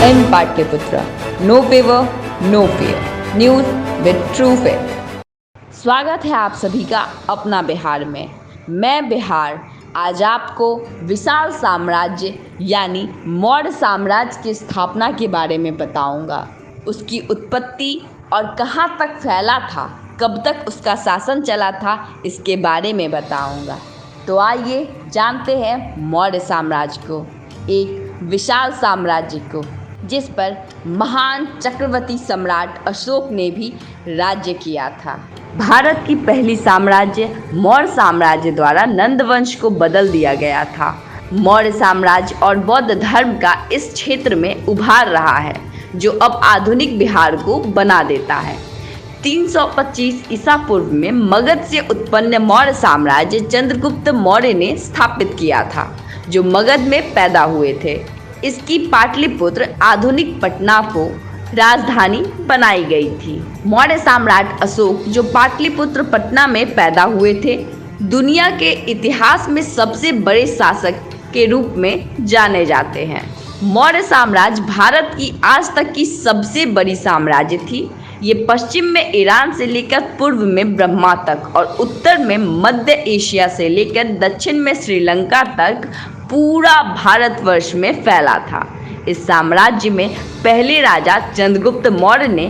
In Pataliputra, no favour no fair, news with true fact. स्वागत है आप सभी का अपना बिहार में। मैं बिहार आज आपको विशाल साम्राज्य यानी मौर्य साम्राज्य की स्थापना के बारे में बताऊंगा। उसकी उत्पत्ति और कहां तक फैला था, कब तक उसका शासन चला था, इसके बारे में बताऊंगा। तो आइए जानते हैं मौर्य साम्राज्य को, एक विशाल साम्राज्य को जिस पर महान चक्रवर्ती सम्राट अशोक ने भी राज्य किया था। भारत की पहली साम्राज्य मौर्य साम्राज्य द्वारा नंद वंश को बदल दिया गया था। मौर्य साम्राज्य और बौद्ध धर्म का इस क्षेत्र में उभार रहा है, जो अब आधुनिक बिहार को बना देता है। 325 ईसा पूर्व में मगध से उत्पन्न मौर्य साम्राज्य चंद्रगुप्त मौर्य ने स्थापित किया था, जो मगध में पैदा हुए थे। इसकी पाटलिपुत्र आधुनिक पटना को राजधानी बनाई गई थी। मौर्य सम्राट अशोक, जो पाटलिपुत्र पटना में पैदा हुए थे, दुनिया के इतिहास में सबसे बड़े शासक के रूप में जाने जाते हैं। मौर्य साम्राज्य भारत की आज तक की सबसे बड़ी साम्राज्य थी। ये पश्चिम में ईरान से लेकर पूर्व में ब्रह्मा तक और उत्तर में मध्य एशिया से लेकर दक्षिण में श्रीलंका तक पूरा भारतवर्ष में फैला था। इस साम्राज्य में पहले राजा चंद्रगुप्त मौर्य ने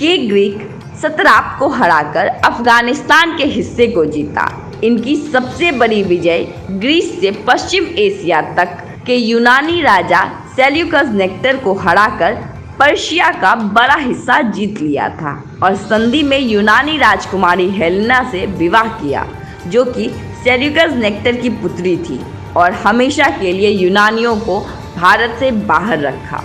ग्रीक सत्राप को हराकर अफगानिस्तान के हिस्से को जीता। इनकी सबसे बड़ी विजय ग्रीस से पश्चिम एशिया तक के यूनानी राजा सेल्यूकस नेक्टर को हराकर पर्शिया का बड़ा हिस्सा जीत लिया था और संधि में यूनानी राजकुमारी हेलेना से विवाह किया, जो कि सेल्यूकस नेक्टर की पुत्री थी, और हमेशा के लिए यूनानियों को भारत से बाहर रखा।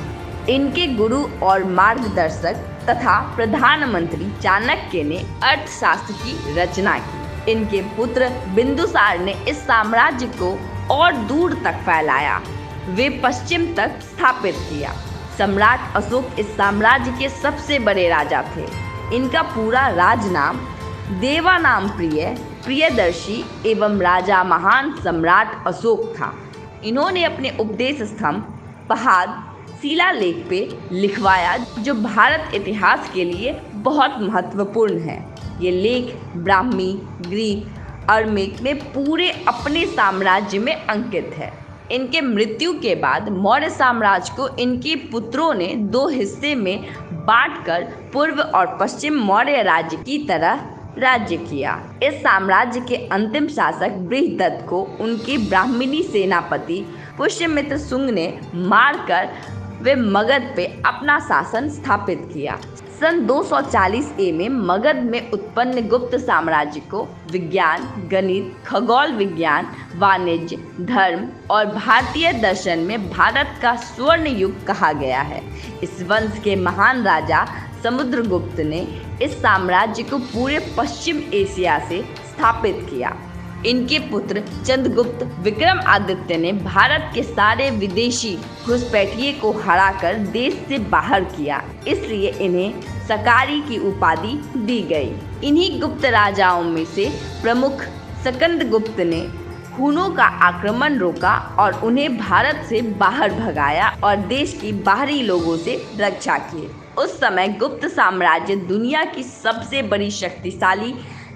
इनके गुरु और मार्गदर्शक तथा प्रधानमंत्री चाणक्य ने अर्थशास्त्र की रचना की। इनके पुत्र बिंदुसार ने इस साम्राज्य को और दूर तक फैलाया, वे पश्चिम तक स्थापित किया। सम्राट अशोक इस साम्राज्य के सबसे बड़े राजा थे। इनका पूरा राजनाम देवानाम प्रियदर्शी एवं राजा महान सम्राट अशोक था। इन्होंने अपने उपदेश स्तंभ पहाड़ शिलालेख पे लिखवाया, जो भारत इतिहास के लिए बहुत महत्वपूर्ण है। ये लेख ब्राह्मी, ग्रीक, अरमिक में पूरे अपने साम्राज्य में अंकित है। इनके मृत्यु के बाद मौर्य साम्राज्य को इनके पुत्रों ने दो हिस्से में बांटकर पूर्व और पश्चिम मौर्य राज्य की तरह राज्य किया। इस साम्राज्य के अंतिम शासक बृहदत्त को उनके ब्राह्मणी सेनापति पुष्यमित्र शुंग ने मारकर वे मगध पे अपना शासन स्थापित किया। सन 240 में मगध में उत्पन्न गुप्त साम्राज्य को विज्ञान, गणित, खगोल विज्ञान, वाणिज्य, धर्म और भारतीय दर्शन में भारत का स्वर्ण युग कहा गया है। इस वंश के महान राजा समुद्रगुप्त ने इस साम्राज्य को पूरे पश्चिम एशिया से स्थापित किया। इनके पुत्र चंद्रगुप्त विक्रमादित्य ने भारत के सारे विदेशी घुसपैठिए को हराकर देश से बाहर किया, इसलिए इन्हें सकारी की उपाधि दी गई। इन्हीं गुप्त राजाओं में से प्रमुख स्कंदगुप्त ने हुनों का आक्रमण रोका और उन्हें भारत से बाहर भगाया और देश की बाहरी लोगों से रक्षा की। उस समय गुप्त साम्राज्य दुनिया की सबसे बड़ी शक्तिशाली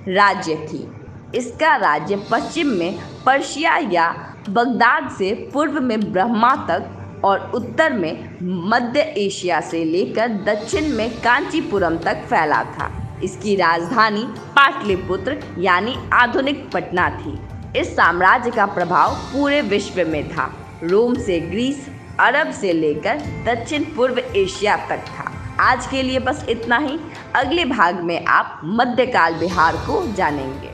राज्य थी। इसका राज्य पश्चिम में पर्शिया या बगदाद से पूर्व में ब्रह्मा तक और उत्तर में मध्य एशिया से लेकर दक्षिण में कांचीपुरम तक फैला था। इसकी राजधानी पाटलिपुत्र यानी आधुनिक पटना थी। इस साम्राज्य का प्रभाव पूरे विश्व में था। रोम से ग्रीस, अरब से लेकर दक्षिण पूर्व एशिया तक था। आज के लिए बस इतना ही। अगले भाग में आप मध्यकाल बिहार को जानेंगे।